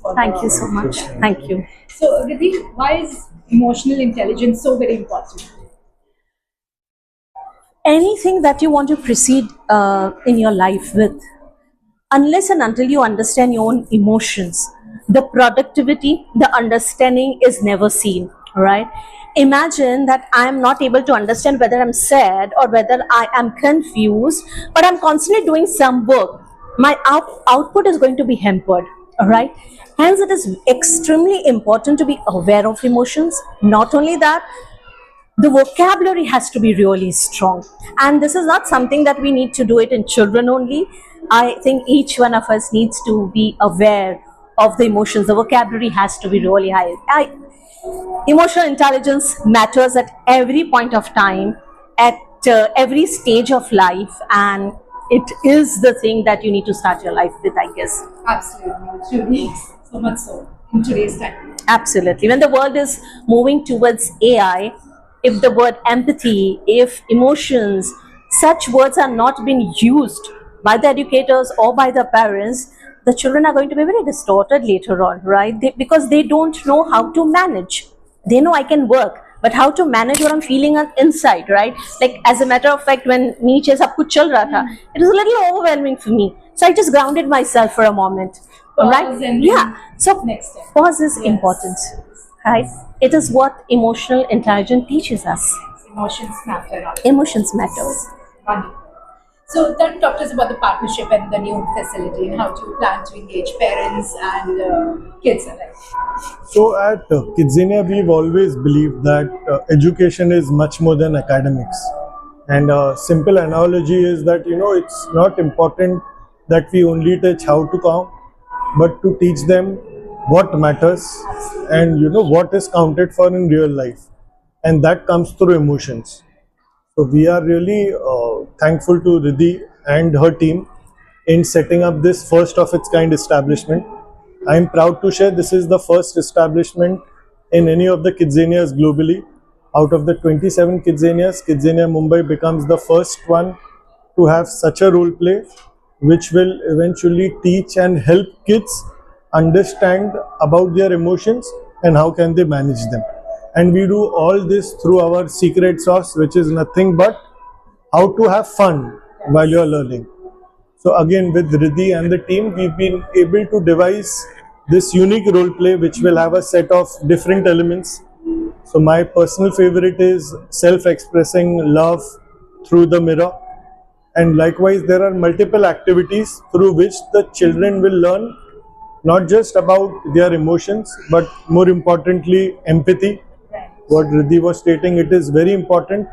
for Thank you so much. Thank you. So, Riddhi, why is emotional intelligence so very important? Anything that you want to proceed in your life with, unless and until you understand your own emotions, the productivity, the understanding is never seen, right? Imagine that I am not able to understand whether I'm sad or whether I am confused, but I'm constantly doing some work. My output is going to be hampered, all right? Hence, it is extremely important to be aware of emotions. Not only that, the vocabulary has to be really strong, and this is not something that we need to do it in children only. I think each one of us needs to be aware of the emotions. The vocabulary has to be really high. Emotional intelligence matters at every point of time, at every stage of life, and it is the thing that you need to start your life with, I guess. Absolutely, it really is. So much so in today's time. Absolutely. When the world is moving towards AI, if the word empathy, if emotions, such words are not being used by the educators or by the parents, the children are going to be very distorted later on, right? Because they don't know how to manage. They know I can work, but how to manage what I'm feeling inside, right? Like, as a matter of fact, when Nietzsche sab kuch chal raha tha, it was a little overwhelming for me. So I just grounded myself for a moment. Pause and Yeah. So next step. pause is Yes. important, right? It is what emotional intelligence teaches us. Emotions matter. Emotions matters. Wonderful. So then talk to us about the partnership and the new facility and how do you plan to engage parents and kids alike? So at Kidzania, we've always believed that education is much more than academics. And a simple analogy is that, it's not important that we only teach how to count, but to teach them what matters and, what is counted for in real life. And that comes through emotions. So we are really thankful to Riddhi and her team in setting up this first of its kind establishment. I am proud to share this is the first establishment in any of the Kidzanias globally. Out of the 27 Kidzanias, Kidzania Mumbai becomes the first one to have such a role play, which will eventually teach and help kids understand about their emotions and how can they manage them. And we do all this through our secret sauce, which is nothing but how to have fun while you're learning. So again, with Riddhi and the team, we've been able to devise this unique role play, which will have a set of different elements. So my personal favorite is self-expressing love through the mirror. And likewise, there are multiple activities through which the children will learn not just about their emotions, but more importantly, empathy. What Riddhi was stating, it is very important.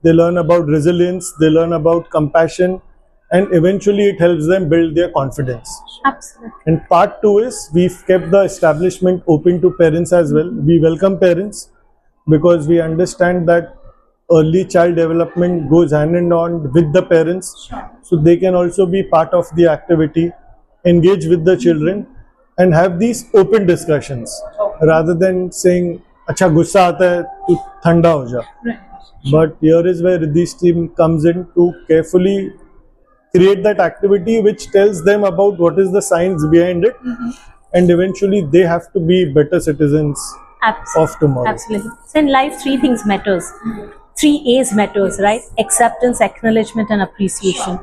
They learn about resilience, they learn about compassion, and eventually it helps them build their confidence. Absolutely. And part two is we've kept the establishment open to parents as well. We welcome parents because we understand that early child development goes hand in hand with the parents. So they can also be part of the activity, engage with the children and have these open discussions rather than saying, "Acha gussa aata hai, tu thanda ho ja." But here is where Riddhi's team comes in to carefully create that activity which tells them about what is the science behind it, and eventually they have to be better citizens of tomorrow. Absolutely. So in life, three things matters. Three A's matters, right? Acceptance, acknowledgement, and appreciation.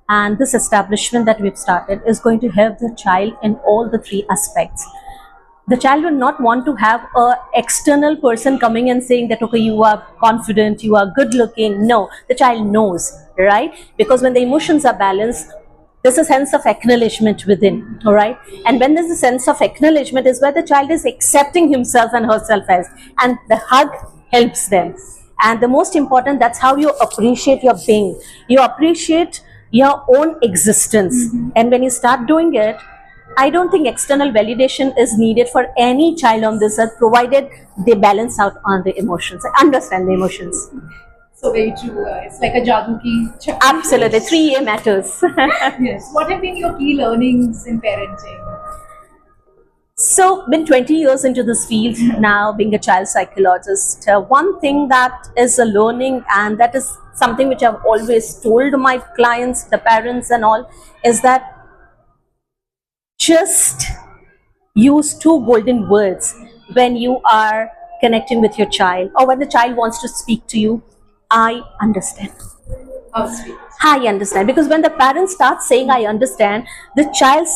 And this establishment that we've started is going to help the child in all the three aspects. The child will not want to have a external person coming and saying that, okay, you are confident, you are good looking. No, the child knows, right? Because when the emotions are balanced, there's a sense of acknowledgement within, all right? And when there's a sense of acknowledgement is where the child is accepting himself and herself as, and the hug helps them. And the most important, that's how you appreciate your being. You appreciate your own existence. And when you start doing it, I don't think external validation is needed for any child on this earth, provided they balance out on the emotions, understand the emotions. So very true. It's like a jadoo ki chakki. Absolutely. 3A matters. Yes. What have been your key learnings in parenting? So, been 20 years into this field now, being a child psychologist. One thing that is a learning, and that is something which I've always told my clients, the parents and all, is that just use two golden words when you are connecting with your child or when the child wants to speak to you. I understand. How sweet. I understand. Because when the parent starts saying I understand, the child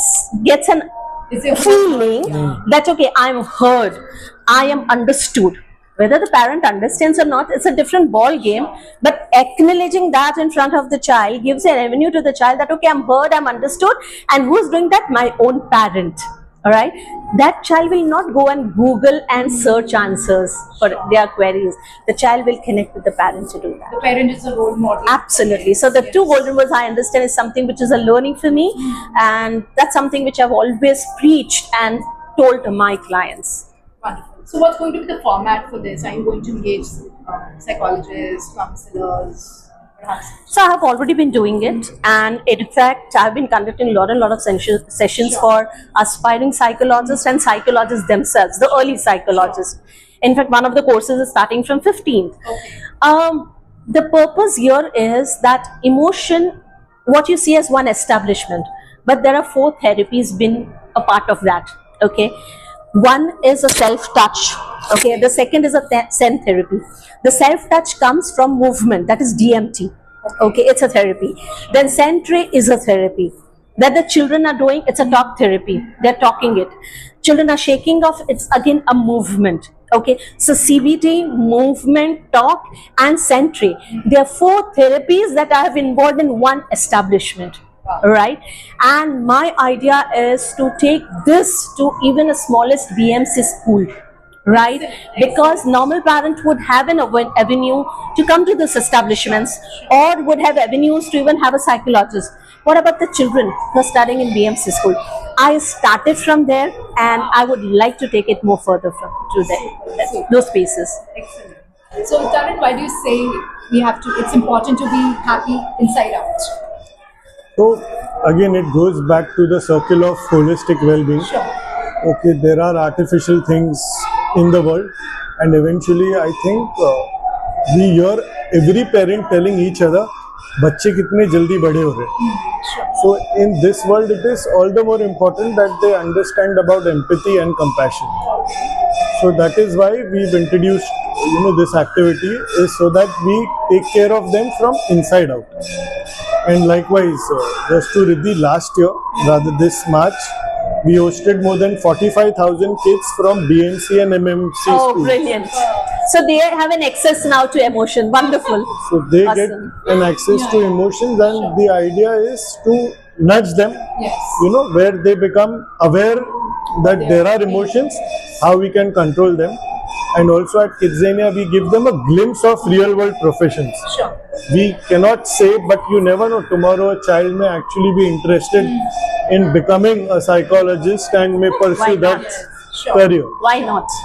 gets an It's a feeling that okay, I'm heard, I am understood. Whether the parent understands or not, it's a different ball game. But acknowledging that in front of the child gives an avenue to the child that okay, I'm heard, I'm understood, and who's doing that? My own parent. All right, that child will not go and Google and search answers for their queries. The child will connect with the parent to do that. The parent is a role model. Absolutely. So the two golden words I understand is something which is a learning for me, and that's something which I've always preached and told to my clients. Wonderful. So, what's going to be the format for this? Are you going to engage psychologists, counselors, perhaps? So I have already been doing it, and in fact, I've been conducting a lot of sessions for aspiring psychologists and psychologists themselves, the early psychologists. In fact, one of the courses is starting from 15th. Okay. The purpose here is that emotion, what you see as one establishment, but there are 4 therapies been a part of that. Okay. One is a self-touch. Okay. The second is a Zen therapy. The self-touch comes from movement, that is DMT. Okay, it's a therapy. Then Sentry is a therapy. That the children are doing, it's a talk therapy. They're talking it. Children are shaking off, it's again a movement. Okay, so CBT, movement, talk, and Sentry. There are 4 therapies that I have involved in one establishment. Right, and my idea is to take this to even a smallest BMC school, right? Because normal parent would have an avenue to come to these establishments, or would have avenues to even have a psychologist. What about the children who are studying in BMC school? I started from there, and I would like to take it more further from to there, those spaces. Excellent. So, Tarun, why do you say we have to? It's important to be happy inside out. So again, it goes back to the circle of holistic well-being. Sure. Okay, there are artificial things in the world, and eventually I think we hear every parent telling each other, "बच्चे कितने जल्दी बड़े हो रहे हैं." So in this world, it is all the more important that they understand about empathy and compassion. So that is why we've introduced, this activity is so that we take care of them from inside out. And likewise, just to Riddhi, last year, rather this March, we hosted more than 45,000 kids from BMC and MMC Oh, schools. brilliant! So they have an access now to emotion. Wonderful. So they Awesome. get an access to emotions, and the idea is to nudge them, Yes. where they become aware that there are emotions, how we can control them. And also at Kidzania, we give them a glimpse of real world professions. Sure. We cannot say, but you never know, tomorrow a child may actually be interested in becoming a psychologist and may pursue Why that not? Sure. career. Why not?